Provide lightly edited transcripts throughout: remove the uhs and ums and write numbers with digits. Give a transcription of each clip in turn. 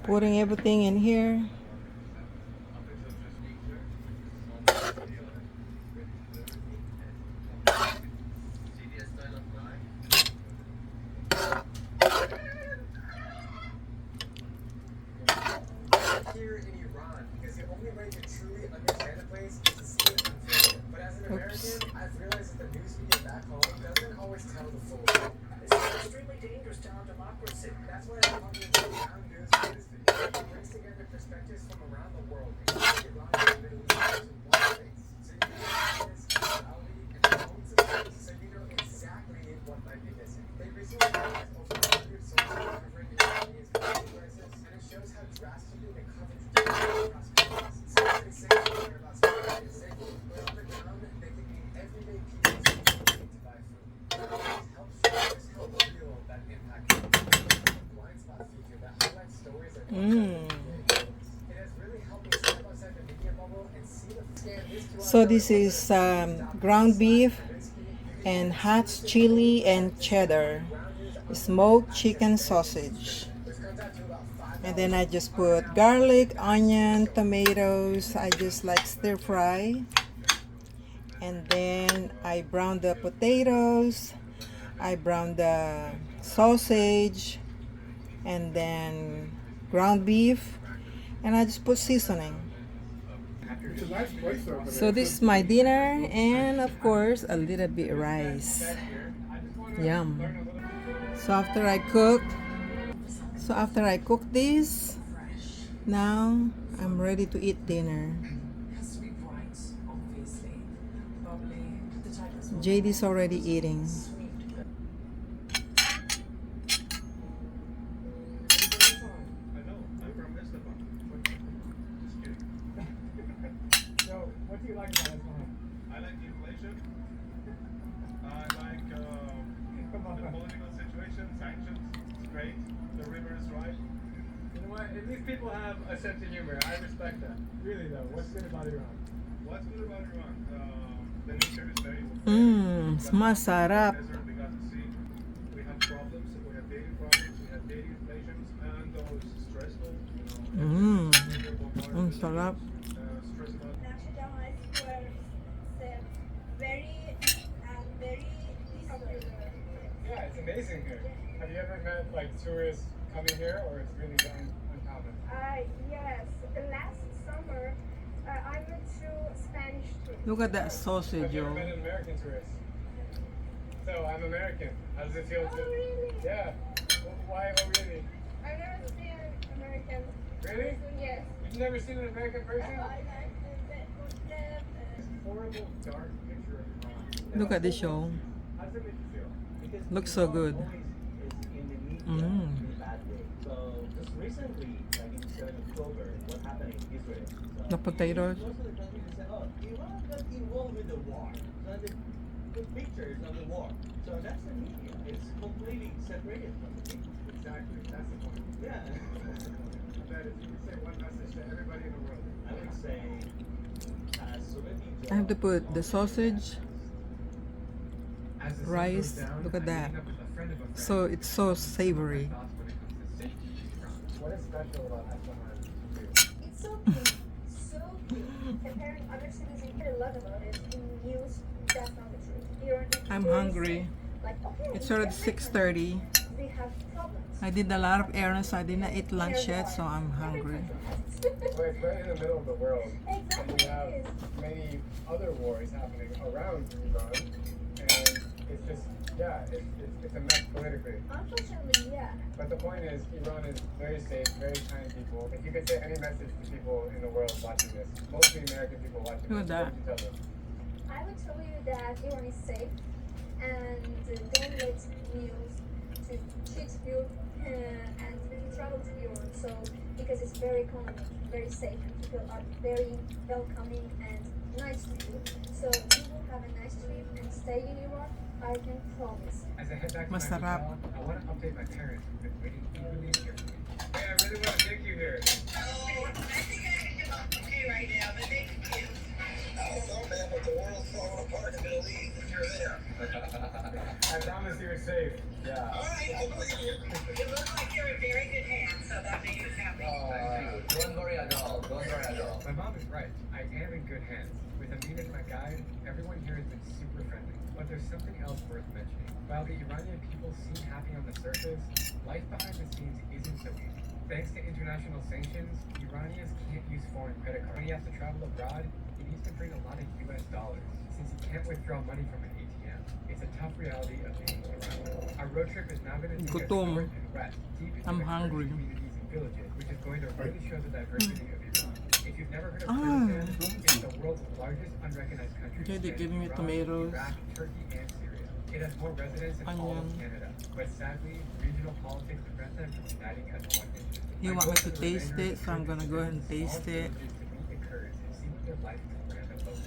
Putting everything in here. Here in Iran, because the only way to truly understand a place is to see it unfold. But as an American, I've realized that the news media back home doesn't always tell the full story. This is extremely dangerous to our democracy. That's why I want to do Ground News for this video. It brings together perspectives from around the world, including Iran and the Middle East, into one place. So you can see this reality and the moments of truth, so you know exactly what might be missing. They recently released over 100 sources covering the Iranian crisis, and it shows how drastically the coverage across countries. So they say they're about security and safety, but on the ground, they can be everyday people struggling to buy food. This helps show just how real that impact is. The blind spot feature that highlights stories that it has really helped me step outside the media bubble and see the scan this QR So this is ground beef and hot chili and cheddar, smoked chicken sausage. And then I just put garlic, onion, tomatoes. I just like stir fry. And then I brown the potatoes. I brown the sausage. And then ground beef. And I just put seasoning. So this is my dinner, and of course a little bit rice. Yum. So after I cook this, now I'm ready to eat dinner. JD's already eating. What do you like about Islam? I like the inflation. I like the political situation, sanctions. It's great. The river is right. You know what? At least people have a sense of humor. I respect that. Really though, what's good about Iran? What's good about Iran? The nature is very Masarap. desert we got to see. We have problems. We have daily problems. We have daily inflations, and those stressful. Sarap. Stress about. Very popular. Yeah, it's amazing here. Have you ever met like tourists coming here, or it's really uncommon? Yes. Last summer, I went to Spanish trip. Look at that sausage, Have you ever yo. met an American tourist? So I'm American. How does it feel to? Really? Yeah. Why? Oh, really? I've never seen an American. Really? Yes. You've never seen an American person? I like This horrible dark picture of Iran. Look at this show. How does it make you feel? Because Looks so good. always is in the media in a bad way. So just recently, like in 7 October, what happened in Israel? So The potatoes. most of the countries say, oh, Iran got involved with the war. So they put pictures of the war. So that's the media. It's completely separated from the people. Exactly. That's the point. Yeah. That if you could say one message to everybody in the world. I would say, I have to put the sausage, As the sun rice. goes down, Look at I'm that. meeting up with a friend of a friend. So it's so savory. Thoughts when it comes to safety in Iran. What is special about Islam to you? It's so cute. So cute. Comparing other cities, you hear a lot about it in news. That's not the truth. Iran is I'm very hungry. safe. Like, okay, It's in already every 6:30. country, they have problems. I did a lot of errands, so I did not eat lunch yet, so I'm hungry. Well, it's right in the middle of the world. And Exactly. we have It is. many other wars happening around Iran. And it's just, yeah, it's a mess politically. Unfortunately, yeah. But the point is, Iran is very safe, very kind people. If you could say any message to people in the world watching this, mostly American people watching Look this, at what would you tell them? I would tell you that Iran is safe and don't let news to cheat you and travel to Iran. So because it's very economic, very safe, and people are very welcoming and nice to you. So you will have a nice trip and stay in Iran. I can promise. As I head back to my Masarap. hotel, I want to update my parents who've been waiting eagerly to hear from me. Hey, I really want to thank you here. I think I can okay right now, but thank you. I don't know, man, but the world's falling apart in the Middle East if you're there. I promise you're safe. Yeah. All right, I believe you. You look like you're in very good hands, so that makes us happy. Don't worry at all. Don't worry at all. My mom is right. I am in good hands. With Amin as my guide, everyone here has been super friendly. But there's something else worth mentioning. While the Iranian people seem happy on the surface, life behind the scenes isn't so easy. Thanks to international sanctions, Iranians can't use foreign credit cards. When he has to travel abroad, he needs to bring a lot of US dollars, since he can't withdraw money from an ATM. It's a tough reality of being Iranian. Our road trip is now going to take us Gutom. north and west, deep into I'm the hungry. communities and villages, which is going to really show the diversity of Iran. If you've never heard of Ah. Kurdistan, it's the world's largest unrecognized country. Okay, they're giving me Iran, tomatoes. Iraq, Turkey, and Syria. It has more residents than all of Onion. Canada, but sadly, regional politics prevent them from uniting as one nation. You My want me goal to for the taste remainder it, of so I'm the trip gonna is go to ahead and visit small taste it. villages to meet the Kurds and see what their life is like random folks.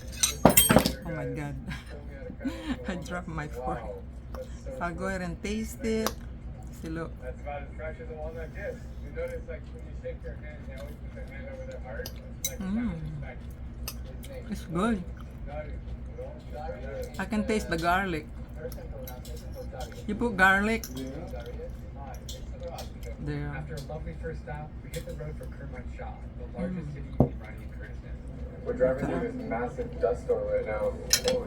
Oh my god. I dropped my fork. Wow, that's so So I'll go cool. ahead and taste it. See, look. That's about as fresh as a walnut gets. You notice, like, when you shake their hand, they always put their hand over their heart. It's like a sign of respect. It's good. I can taste the garlic. You put garlic there. After a lovely first stop, we hit the road for Kermanshah, the largest city in Iranian Kurdistan. We're driving through this massive dust storm right now. Oh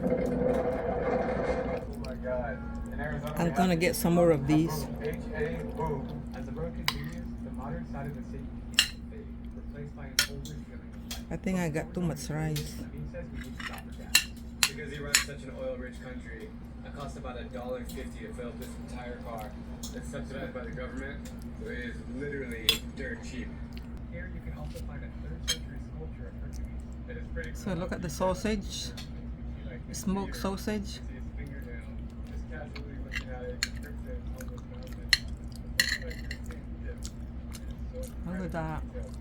my god. In Arizona, I'm gonna get some more of these. H.A. Boom. As the road continues, the modern side of the city begins to fade, replaced by an older feeling of life. I think I got too much rice. Amin says we need to stop for gas. Because Iran is such an oil-rich country, it costs about $1.50 to fill up this entire car. It's subsidized by the government, so it is literally dirt cheap. Here you can also find a 3rd century sculpture of Hercules. It is pretty So cool. look at the sausage. Smoked sausage. See his fingernail. Just casually looking at it, descriptive on this mountain. It's looking like you're seeing Egypt. It is so Look at that. detailed.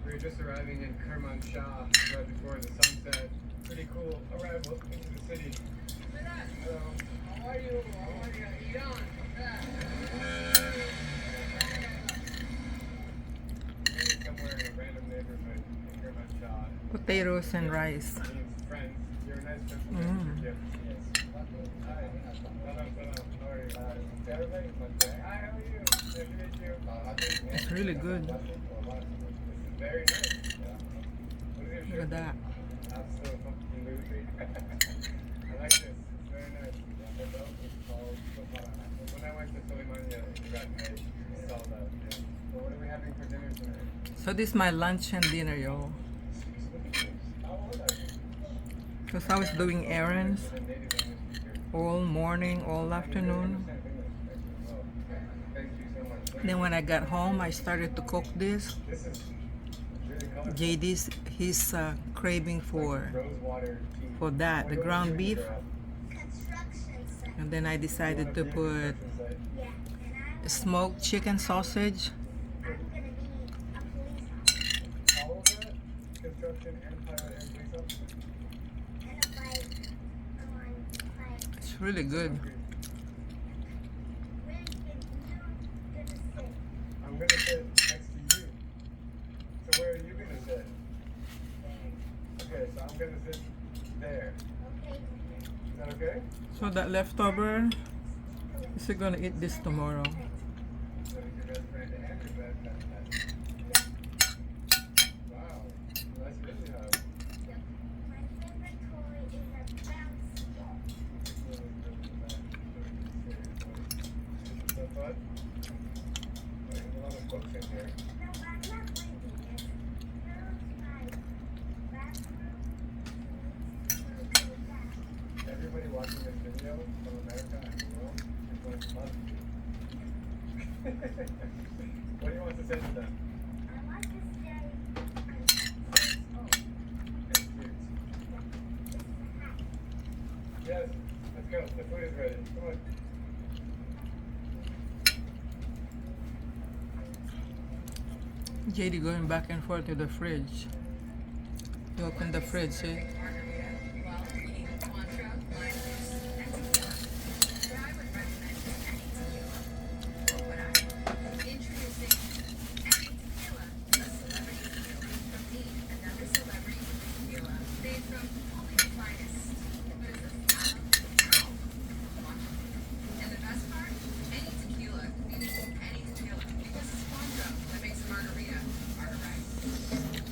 We're just arriving in Kermanshah right before the sunset. Pretty cool arrival into the city. Hello. How are you? How are you? Iran. Maybe somewhere in a random neighborhood in Kermanshah. Potatoes and rice. Means friends. You're a nice gentleman. Mm. Yes. Hi. Salam, salam. How are you? Everybody? Hi, how are you? Nice to meet you. It's really good. This is very nice. What is your Look shirt? at that. Absolutely. I like this. It's very nice. The belt is called Sofara. When I went to Soleimania in Iraq, I saw that. Yeah. So what are we having for dinner tonight? So this is my lunch and dinner, y'all. How old are you? Because I was doing errands The native English teacher. all morning, all afternoon. Thank you so much. Then when I got home, I started to cook this. This is really colorful. JD's, he's craving for Rose water tea. that, the ground beef. Construction site. And then I decided to put Yeah, and smoked chicken sausage. I'm gonna be a police officer All of that? Construction and pilot and police officer? and a fight on It's really good. Okay. where you're gonna sit. I'm gonna sit next to you. So where are you gonna sit? Okay, so I'm gonna sit there. Okay. Is that okay? So that leftover, is he gonna eat this tomorrow? That is your best friend and your best pet. Wow, nice video you have. My favorite toy is a bouncy ball. Is that fun? There's a lot of books in here. No, I'm not reading it. Here's my bathroom. Needs to go back. Everybody watching this video from America and the world is going to love you. What do you want to say to them? I want to stay on this home. And cheers. This is a hat. Yes, let's go. The food is ready. Come on. JD going back and forth to the fridge. You open the fridge, see?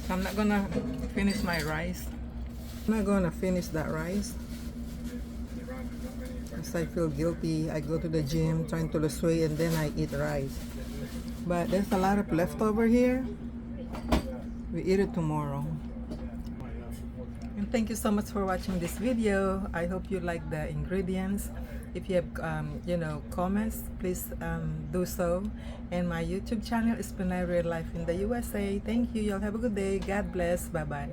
I'm not gonna finish my rice. I'm not gonna finish that rice because I feel guilty. I go to the gym trying to lose weight and then I eat rice. But there's a lot of leftover here. We eat it tomorrow. And thank you so much for watching this video. I hope you like the ingredients. If you have comments, please do so. And my YouTube channel is Pinay Real Life in the USA. Thank you. Y'all have a good day. God bless. Bye bye.